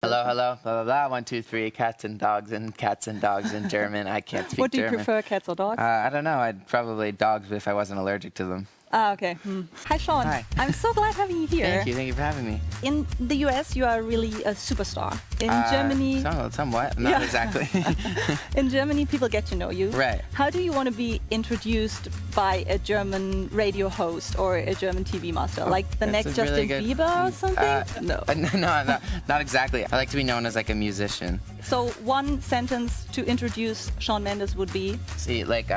Hello, hello, blah, blah, blah, 1, 2, 3, cats and dogs in German. I can't speak German. What do you prefer, cats or dogs? I don't know. I'd probably dogs if I wasn't allergic to them. Ah, okay. Hi, Shawn. Hi. I'm so glad having you here. Thank you for having me. In the US, you are really a superstar. In Germany... Somewhat, not exactly. In Germany, people get to know you. Right. How do you want to be introduced by a German radio host or a German TV master? Like the next Justin Bieber or something? No, not exactly. I like to be known as like a musician. So one sentence to introduce Shawn Mendes would be? See, like,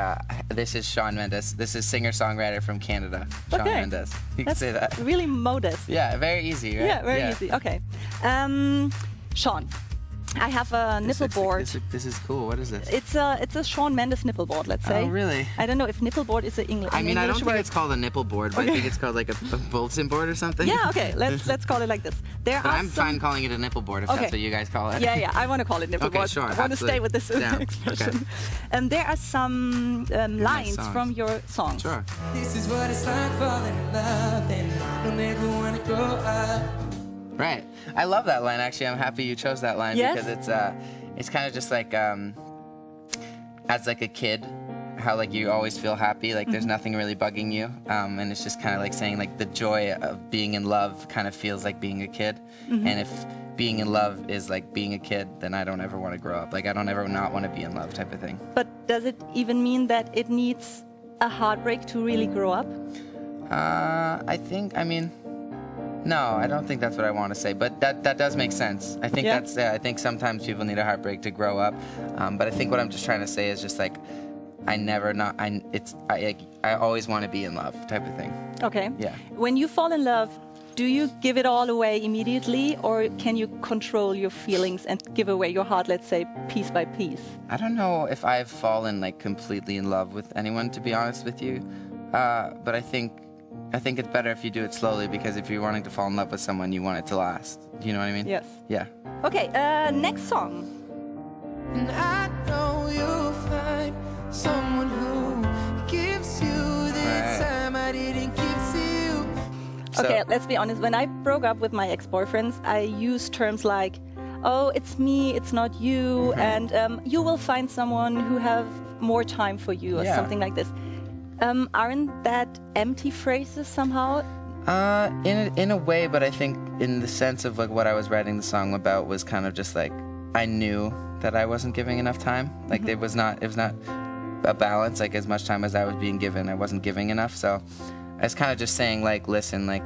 this is Shawn Mendes. This is singer-songwriter from Canada, Shawn Mendes. You can say that. Really modest. Yeah, very easy, right? Yeah, very easy. Okay. Shawn, I have a nipple board. This is cool. What is this? It's a Shawn Mendes nipple board, let's say. Oh, really? I don't know if nipple board is an English. I mean, I don't think it's called a nipple board, but I think it's called like a bulletin board or something. Yeah, okay. Let's call it like this. I'm fine calling it a nipple board if that's what you guys call it. Yeah, I want to call it nipple board. Sure. I want to stay with this expression. Okay. And there are some lines from your songs. Sure. This is what it's like falling in love and don't ever want to grow up. Right. I love that line, actually. I'm happy you chose that line because it's kind of just like, as like a kid, how like you always feel happy, like there's nothing really bugging you, and it's just kind of like saying like the joy of being in love kind of feels like being a kid, and if being in love is like being a kid, then I don't ever want to grow up. Like I don't ever not want to be in love type of thing. But does it even mean that it needs a heartbreak to really grow up? No, I don't think that's what I want to say, but that does make sense. I think I think sometimes people need a heartbreak to grow up, but I think what I'm just trying to say is just like I always want to be in love type of thing. Okay. Yeah. When you fall in love, do you give it all away immediately, or can you control your feelings and give away your heart, let's say, piece by piece? I don't know if I've fallen like completely in love with anyone, to be honest with you, but I think it's better if you do it slowly, because if you're wanting to fall in love with someone, you want it to last. Do you know what I mean? Yes. Yeah. Okay, next song. And I know you'll find someone who gives you the time I didn't give to you. Okay, let's be honest. When I broke up with my ex-boyfriends, I used terms like, oh, it's me, it's not you, and you will find someone who have more time for you, or something like this. Aren't that empty phrases somehow? In a way, but I think in the sense of like what I was writing the song about was kind of just like I knew that I wasn't giving enough time. Like it was not a balance. Like as much time as I was being given, I wasn't giving enough. So I was kind of just saying like, listen, like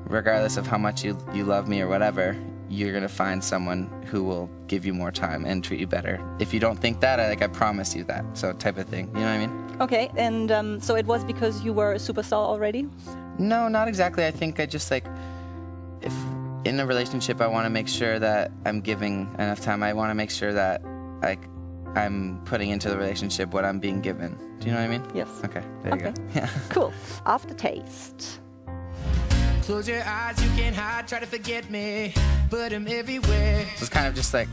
regardless of how much you love me or whatever, you're gonna find someone who will give you more time and treat you better. If you don't think that, I promise you that. So type of thing. You know what I mean? Okay, and so it was because you were a superstar already? No, not exactly. I think I just like, if in a relationship, I want to make sure that I'm giving enough time. I want to make sure that like I'm putting into the relationship what I'm being given. Do you know what I mean? Yes. Okay, there you go. Yeah. Cool. Aftertaste. Close your eyes, you can't hide, try to forget me, but I'm everywhere. So it's kind of just like,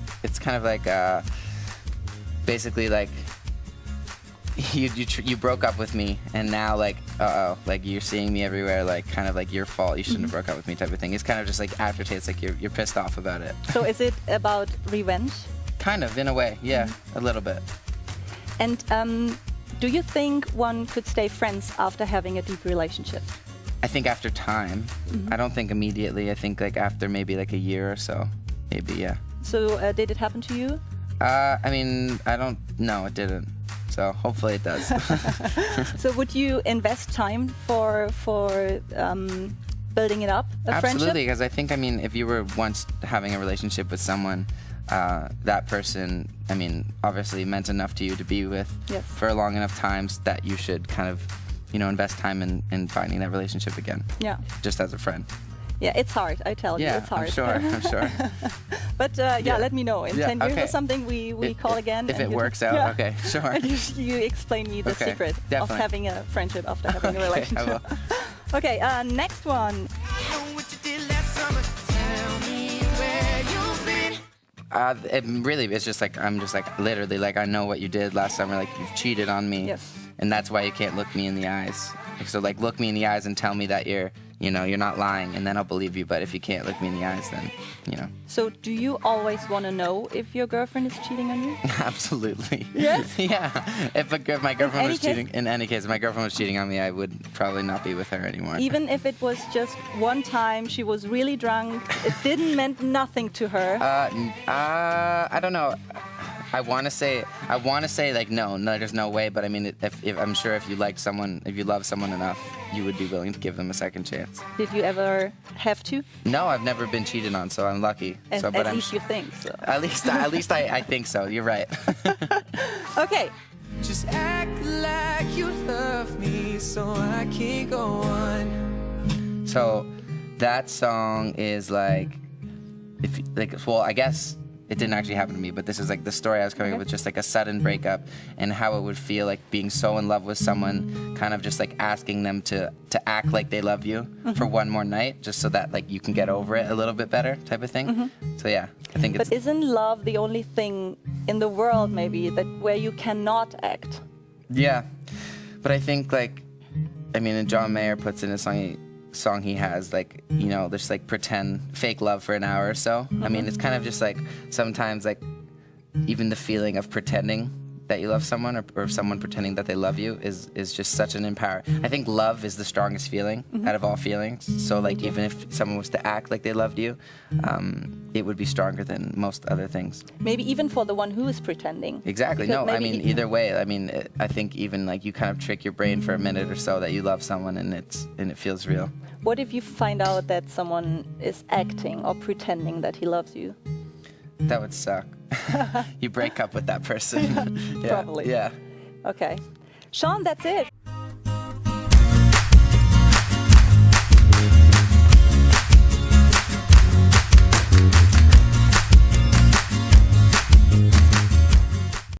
basically like, you broke up with me, and now like like you're seeing me everywhere, like kind of like your fault, you shouldn't have broke up with me type of thing. It's kind of just like aftertaste, like you're pissed off about it. So is it about revenge? Kind of, in a way, yeah, a little bit. And do you think one could stay friends after having a deep relationship? I think after time. I don't think immediately. I think like after maybe like a year or so, maybe, yeah. So did it happen to you? I mean, no, it didn't. So hopefully it does. So would you invest time for building it up, a friendship? Absolutely, because I think, I mean, if you were once having a relationship with someone, that person, I mean, obviously meant enough to you to be with for long enough times that you should kind of, you know, invest time in finding that relationship again. Yeah. Just as a friend. Yeah, it's hard, I tell you, it's hard. I'm sure. But let me know. In 10 years or something, we call again. If it works out, okay, sure. And you explain me the secret of having a friendship after having a relationship. I will. Okay, next one. It really, it's just like, I'm just like, literally, like, I know what you did last summer, like, you've cheated on me. Yes. And that's why you can't look me in the eyes. So, like, look me in the eyes and tell me that you're you know, you're not lying, and then I'll believe you. But if you can't look me in the eyes, then, you know. So do you always want to know if your girlfriend is cheating on you? Absolutely. Yes? Yeah. If my girlfriend was cheating, case? in any case, if my girlfriend was cheating on me, I would probably not be with her anymore. Even if it was just one time, she was really drunk, it didn't meant nothing to her. I don't know. I want to say like no, there's no way. But I mean, if I'm sure if you love someone enough, you would be willing to give them a second chance. Did you ever have to? No, I've never been cheated on, so I'm lucky. At least you think so. At least I think so. You're right. Okay. Just act like you love me so I can go on. So that song is like, I guess it didn't actually happen to me, but this is like the story I was coming up with, just like a sudden breakup and how it would feel like being so in love with someone, kind of just like asking them to act like they love you for one more night, just so that like you can get over it a little bit better, type of thing. So yeah, I think it's. But isn't love the only thing in the world maybe that where you cannot act? Yeah, but I think like, I mean, and John Mayer puts in a song he has, like, you know, there's like pretend fake love for an hour or so. I mean, it's kind of just like sometimes like even the feeling of pretending that you love someone or someone pretending that they love you is just such an I think love is the strongest feeling out of all feelings. So like even if someone was to act like they loved you, it would be stronger than most other things. Maybe even for the one who is pretending. Exactly. Because No, I mean, either way, I mean, I think even like you kind of trick your brain for a minute or so that you love someone and it feels real. What if you find out that someone is acting or pretending that he loves you? That would suck. You break up with that person. Yeah, Probably. Yeah. Okay. Shawn, that's it.